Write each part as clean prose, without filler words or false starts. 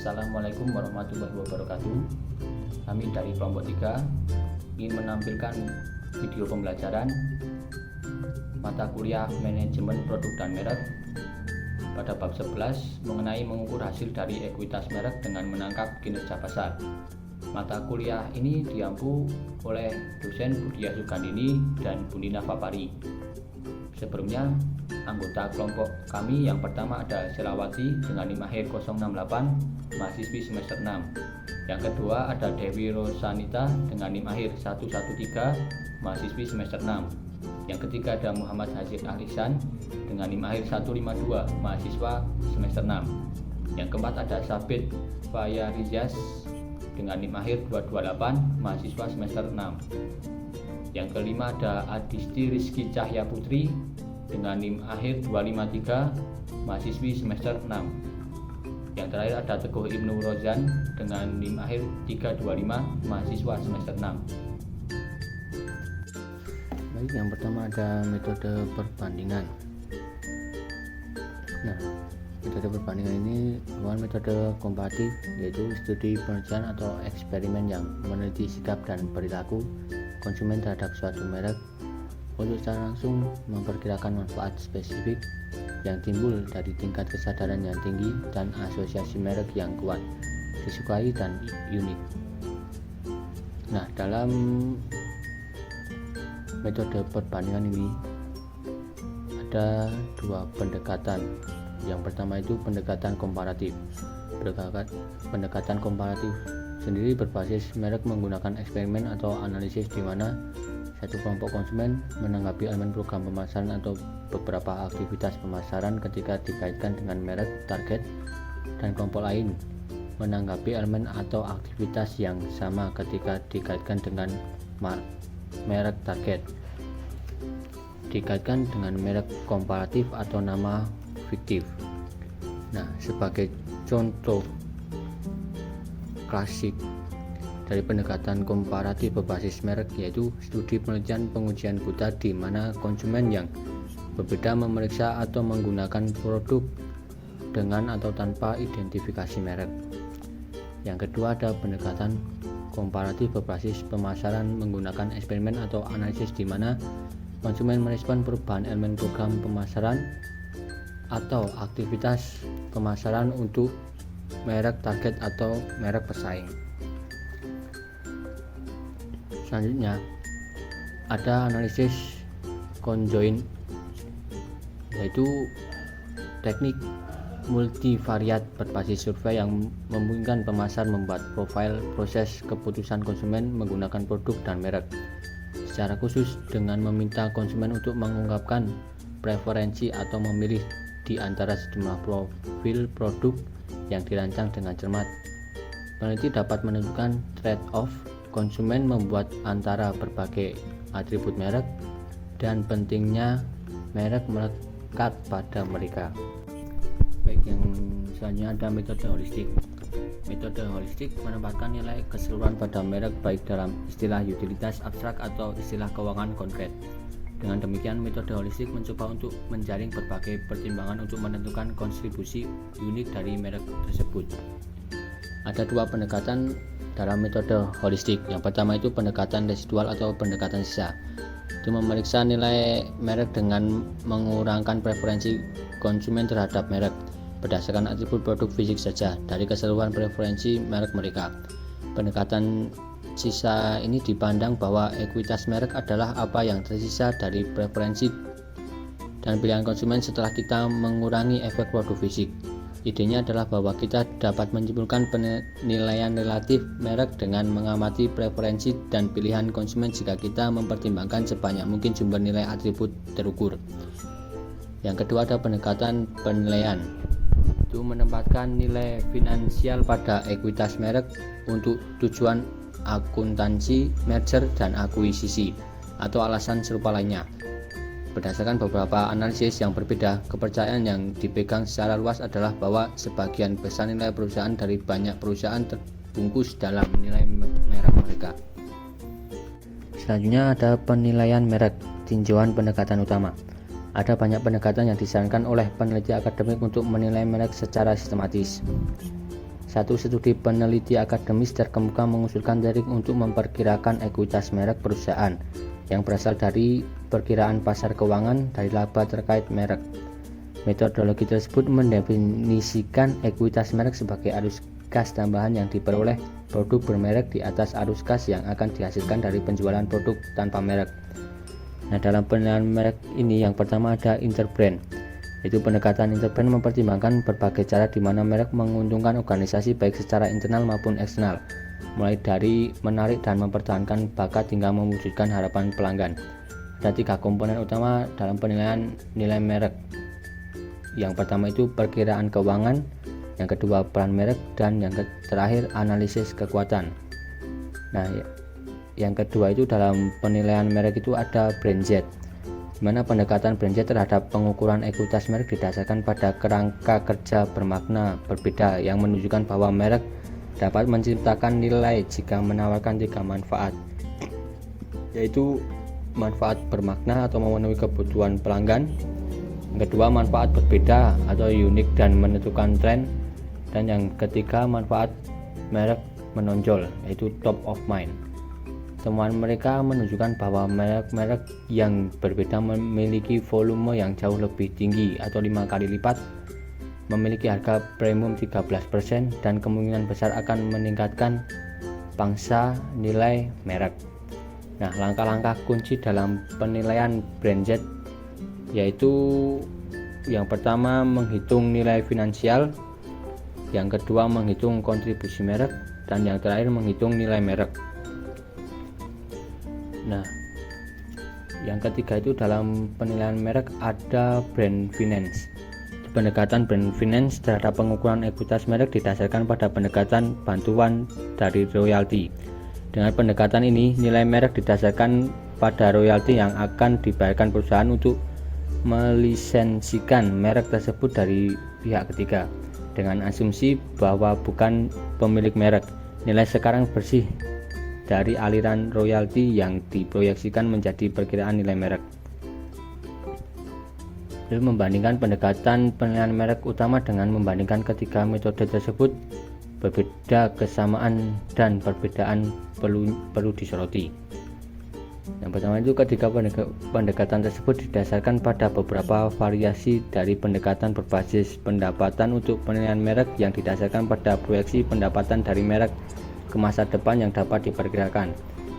Assalamualaikum warahmatullahi wabarakatuh. Kami dari kelompok 3 ingin menampilkan video pembelajaran mata kuliah manajemen produk dan merek pada bab 11 mengenai mengukur hasil dari ekuitas merek dengan menangkap kinerja pasar. Mata kuliah ini diampu oleh dosen Budia Sugandini dan Bundina Fapari. Sebelumnya, anggota kelompok kami yang pertama ada Selawati dengan NIM akhir 068, mahasiswi semester 6. Yang kedua ada Dewi Rosanita dengan NIM akhir 113, mahasiswi semester 6. Yang ketiga ada Muhammad Hazid Ahlisan dengan NIM akhir 152, mahasiswa semester 6. Yang keempat ada Sabit Fayarizias dengan NIM akhir 228, mahasiswa semester 6. Yang kelima ada Adisti Rizky Cahya Putri dengan NIM akhir 253, mahasiswi semester 6. Yang terakhir ada Teguh Ibnu Rozan dengan NIM akhir 325, mahasiswa semester 6. Baik, yang pertama ada metode perbandingan. Nah, metode perbandingan ini merupakan metode komparatif, yaitu studi penelitian atau eksperimen yang meneliti sikap dan perilaku konsumen terhadap suatu merek untuk secara langsung memperkirakan manfaat spesifik yang timbul dari tingkat kesadaran yang tinggi dan asosiasi merek yang kuat, disukai dan unik. Nah, dalam metode perbandingan ini ada dua pendekatan. Yang pertama itu pendekatan komparatif. Pendekatan komparatif sendiri berbasis merek menggunakan eksperimen atau analisis di mana satu kelompok konsumen menanggapi elemen program pemasaran atau beberapa aktivitas pemasaran ketika dikaitkan dengan merek target, dan kelompok lain menanggapi elemen atau aktivitas yang sama ketika dikaitkan dengan merek target, dikaitkan dengan merek komparatif atau nama fiktif. Nah, sebagai contoh klasik dari pendekatan komparatif berbasis merek yaitu studi penelitian pengujian buta, di mana konsumen yang berbeda memeriksa atau menggunakan produk dengan atau tanpa identifikasi merek. Yang kedua ada pendekatan komparatif berbasis pemasaran menggunakan eksperimen atau analisis, di mana konsumen merespon perubahan elemen program pemasaran atau aktivitas pemasaran untuk merek target atau merek pesaing. Selanjutnya ada analisis conjoint, yaitu teknik multivariat berbasis survei yang memungkinkan pemasar membuat profil proses keputusan konsumen menggunakan produk dan merek, secara khusus dengan meminta konsumen untuk mengungkapkan preferensi atau memilih di antara sejumlah profil produk yang dirancang dengan cermat. Peneliti dapat menentukan trade-off konsumen membuat antara berbagai atribut merek dan pentingnya merek melekat pada mereka. Baik, yang selanjutnya ada metode holistik. Metode holistik menempatkan nilai keseluruhan pada merek baik dalam istilah utilitas abstrak atau istilah keuangan konkret. Dengan demikian, metode holistik mencoba untuk menjaring berbagai pertimbangan untuk menentukan kontribusi unik dari merek tersebut. Ada dua pendekatan dalam metode holistik. Yang pertama itu pendekatan residual atau pendekatan sisa. Itu memeriksa nilai merek dengan mengurangkan preferensi konsumen terhadap merek berdasarkan atribut produk fisik saja dari keseluruhan preferensi merek mereka. Pendekatan sisa ini dipandang bahwa ekuitas merek adalah apa yang tersisa dari preferensi dan pilihan konsumen setelah kita mengurangi efek produk fisik. Idenya adalah bahwa kita dapat menyimpulkan penilaian relatif merek dengan mengamati preferensi dan pilihan konsumen jika kita mempertimbangkan sebanyak mungkin sumber nilai atribut terukur. Yang kedua ada pendekatan penilaian. Itu menempatkan nilai finansial pada ekuitas merek untuk tujuan akuntansi, merger, dan akuisisi atau alasan serupa lainnya. Berdasarkan beberapa analisis yang berbeda, kepercayaan yang dipegang secara luas adalah bahwa sebagian besar nilai perusahaan dari banyak perusahaan terbungkus dalam nilai merek mereka. Selanjutnya ada penilaian merek, tinjauan pendekatan utama. Ada banyak pendekatan yang disarankan oleh peneliti akademik untuk menilai merek secara sistematis. Satu studi peneliti akademis terkemuka mengusulkan teknik untuk memperkirakan ekuitas merek perusahaan yang berasal dari perkiraan pasar keuangan dari laba terkait merek. Metodologi tersebut mendefinisikan ekuitas merek sebagai arus kas tambahan yang diperoleh produk bermerek di atas arus kas yang akan dihasilkan dari penjualan produk tanpa merek. Nah, dalam penilaian merek ini yang pertama ada interbrand. Itu pendekatan interbrand mempertimbangkan berbagai cara di mana merek menguntungkan organisasi baik secara internal maupun eksternal, mulai dari menarik dan mempertahankan bakat hingga mewujudkan harapan pelanggan. Ada 3 komponen utama dalam penilaian nilai merek. Yang pertama itu perkiraan keuangan, yang kedua peran merek, dan yang terakhir analisis kekuatan. Nah, yang kedua itu dalam penilaian merek itu ada BrandZ, di mana pendekatan BrandZ terhadap pengukuran ekuitas merek didasarkan pada kerangka kerja bermakna berbeda yang menunjukkan bahwa merek dapat menciptakan nilai jika menawarkan 3 manfaat, yaitu manfaat bermakna atau memenuhi kebutuhan pelanggan, yang kedua manfaat berbeda atau unik dan menentukan tren, dan yang ketiga manfaat merek menonjol, yaitu top of mind. Temuan mereka menunjukkan bahwa merek-merek yang berbeda memiliki volume yang jauh lebih tinggi atau 5 kali lipat, memiliki harga premium 13%, dan kemungkinan besar akan meningkatkan pangsa nilai merek. Nah, langkah-langkah kunci dalam penilaian BrandZ yaitu yang pertama menghitung nilai finansial, yang kedua menghitung kontribusi merek, dan yang terakhir menghitung nilai merek. Nah, yang ketiga itu dalam penilaian merek ada brand finance. Pendekatan brand finance terhadap pengukuran ekuitas merek didasarkan pada pendekatan bantuan dari royalti. Dengan pendekatan ini, nilai merek didasarkan pada royalti yang akan dibayarkan perusahaan untuk melisensikan merek tersebut dari pihak ketiga. Dengan asumsi bahwa bukan pemilik merek, nilai sekarang bersih dari aliran royalti yang diproyeksikan menjadi perkiraan nilai merek. Lalu membandingkan pendekatan penilaian merek utama dengan membandingkan ketiga metode tersebut berbeda, kesamaan dan perbedaan perlu disoroti. Yang pertama itu ketiga pendekatan tersebut didasarkan pada beberapa variasi dari pendekatan berbasis pendapatan untuk penilaian merek yang didasarkan pada proyeksi pendapatan dari merek ke masa depan yang dapat diperkirakan.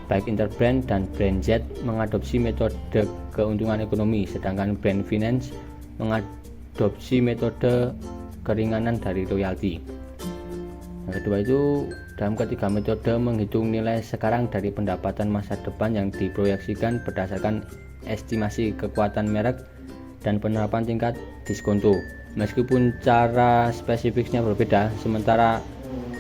Baik interbrand dan BrandZ mengadopsi metode keuntungan ekonomi, sedangkan brand finance mengadopsi metode keringanan dari royalti. Yang kedua itu dalam ketiga metode menghitung nilai sekarang dari pendapatan masa depan yang diproyeksikan berdasarkan estimasi kekuatan merek dan penerapan tingkat diskonto. Meskipun cara spesifiknya berbeda, sementara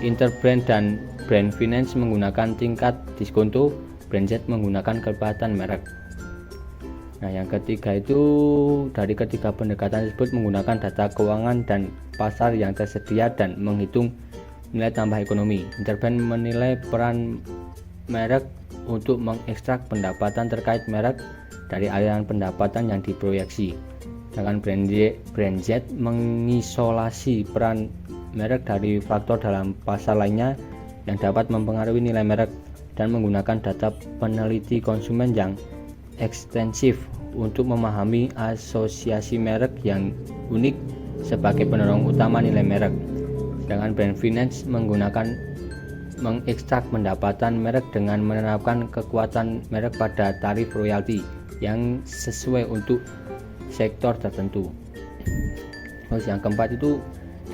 interbrand dan brand finance menggunakan tingkat diskonto, BrandZ menggunakan kekuatan merek. Nah, yang ketiga itu dari ketiga pendekatan tersebut menggunakan data keuangan dan pasar yang tersedia dan menghitung nilai tambah ekonomi. Interbrand menilai peran merek untuk mengekstrak pendapatan terkait merek dari aliran pendapatan yang diproyeksi. Sedangkan BrandZ mengisolasi peran merek dari faktor dalam pasar lainnya yang dapat mempengaruhi nilai merek dan menggunakan data peneliti konsumen yang ekstensif untuk memahami asosiasi merek yang unik sebagai penolong utama nilai merek. Sedangkan brand finance mengekstrak pendapatan merek dengan menerapkan kekuatan merek pada tarif royalti yang sesuai untuk sektor tertentu. Terus yang keempat itu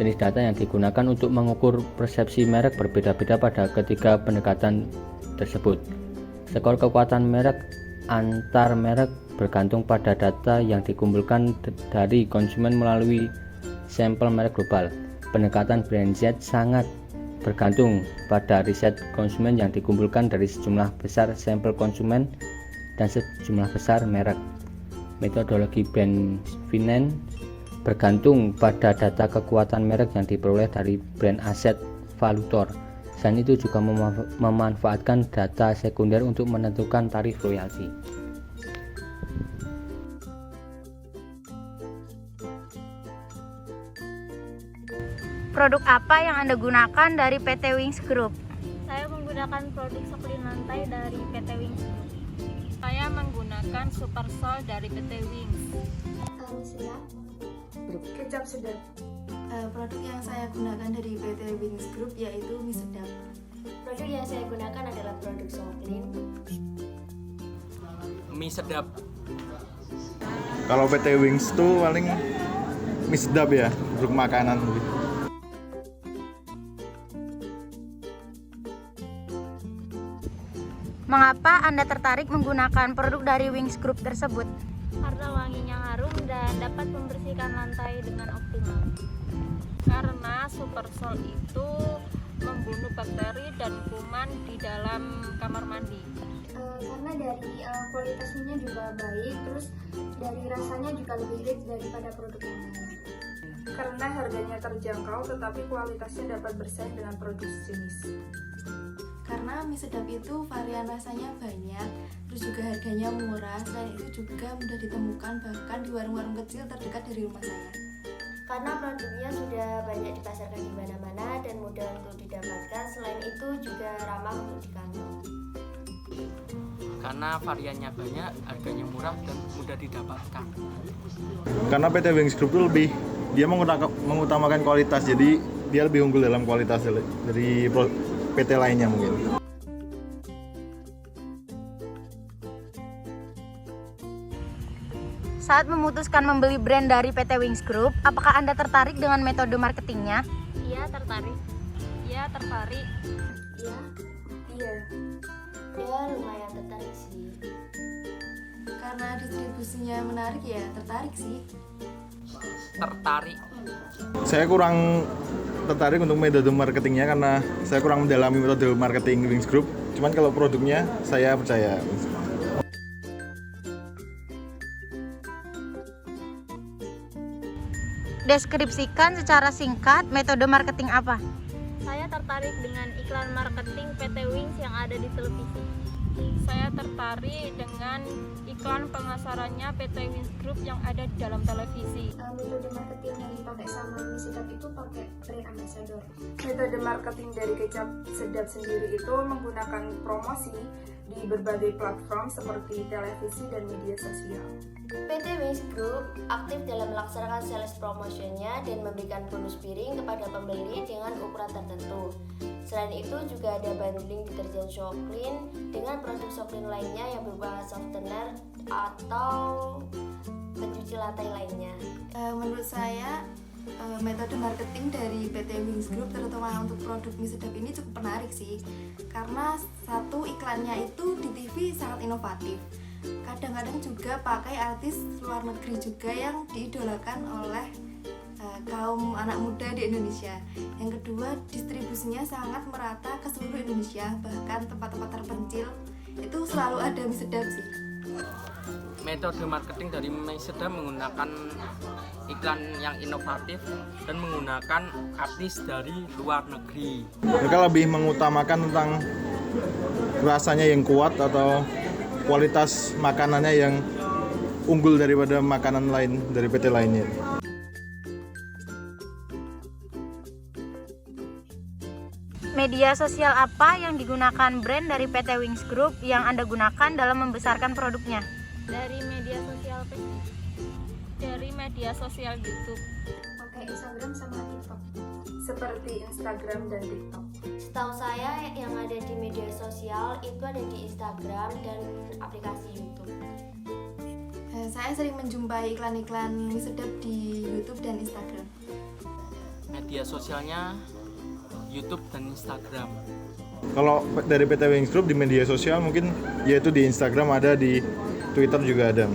jenis data yang digunakan untuk mengukur persepsi merek berbeda-beda pada ketiga pendekatan tersebut. Skor kekuatan merek antar merek bergantung pada data yang dikumpulkan dari konsumen melalui sampel merek global. Pendekatan BrandZ sangat bergantung pada riset konsumen yang dikumpulkan dari sejumlah besar sampel konsumen dan sejumlah besar merek. Metodologi brand finance bergantung pada data kekuatan merek yang diperoleh dari brand aset valutor. Selain itu juga memanfaatkan data sekunder untuk menentukan tarif royalti. Produk apa yang Anda gunakan dari PT Wings Group? Saya menggunakan produk soklin lantai dari PT Wings Group. Saya menggunakan Super Sol dari PT Wings. Sedap, kecap sedap. Produk yang saya gunakan dari PT Wings Group yaitu mie sedap. Produk yang saya gunakan adalah produk soklin. Mie sedap. Kalau PT Wings tuh paling mie sedap ya, untuk makanan. Mengapa Anda tertarik menggunakan produk dari Wings Group tersebut? Karena wanginya harum dan dapat membersihkan lantai dengan optimal. Karena Super Sol itu membunuh bakteri dan kuman di dalam kamar mandi. Karena dari kualitasnya juga baik, terus dari rasanya juga lebih rich daripada produk yang lain. Karena harganya terjangkau tetapi kualitasnya dapat bersaing dengan produk sejenis. Karena mie sedap itu varian rasanya banyak, terus juga harganya murah, selain itu juga mudah ditemukan bahkan di warung-warung kecil terdekat dari rumah saya. Karena produknya sudah banyak dipasarkan di mana-mana dan mudah untuk didapatkan. Selain itu juga ramah untuk di kantong. Karena variannya banyak, harganya murah dan mudah didapatkan. Karena PT Wings Group itu dia mengutamakan kualitas, jadi dia lebih unggul dalam kualitas dari PT lainnya mungkin. Saat memutuskan membeli brand dari PT Wings Group, apakah Anda tertarik dengan metode marketingnya? Iya, tertarik. Iya. Iya. Ya lumayan tertarik sih. Karena distribusinya menarik ya, tertarik sih. Tertarik. Saya kurang tertarik untuk metode marketingnya karena saya kurang mendalami metode marketing Wings Group. Cuman kalau produknya saya percaya. Deskripsikan secara singkat metode marketing apa? Saya tertarik dengan iklan marketing PT Wings yang ada di televisi. Saya tertarik dengan iklan pemasarannya PT Wings Group yang ada di dalam televisi. Metode marketing yang dipakai sama mie sedap itu pakai brand ambassador. Metode marketing dari kecap sedap sendiri itu menggunakan promosi di berbagai platform seperti televisi dan media sosial. PT Wings Group aktif dalam melaksanakan sales promotionnya dan memberikan bonus piring kepada pembeli dengan ukuran tertentu. Selain itu juga ada bundling deterjen soklin dengan produk soklin lainnya yang berupa softener atau pencuci lantai lainnya. Menurut saya metode marketing dari PT Wings Group terutama untuk produk mie sedap ini cukup menarik sih, karena satu iklannya itu di TV sangat inovatif. Kadang-kadang juga pakai artis luar negeri juga yang diidolakan oleh kaum anak muda di Indonesia. Yang kedua, distribusinya sangat merata ke seluruh Indonesia, bahkan tempat-tempat terpencil itu selalu ada mie sedap sih. Metode marketing dari mie sedap menggunakan iklan yang inovatif dan menggunakan artis dari luar negeri. Mereka lebih mengutamakan tentang rasanya yang kuat atau kualitas makanannya yang unggul daripada makanan lain dari PT lainnya. Media sosial apa yang digunakan brand dari PT Wings Group yang Anda gunakan dalam membesarkan produknya? Dari media sosial Facebook, dari media sosial YouTube. Pakai Instagram sama TikTok. Seperti Instagram dan TikTok. Setahu saya yang ada di media sosial itu ada di Instagram dan aplikasi YouTube. Saya sering menjumpai iklan-iklan mie sedap di YouTube dan Instagram. Media sosialnya YouTube dan Instagram. Kalau dari PT Wings Group di media sosial mungkin yaitu di Instagram ada, di Twitter juga ada.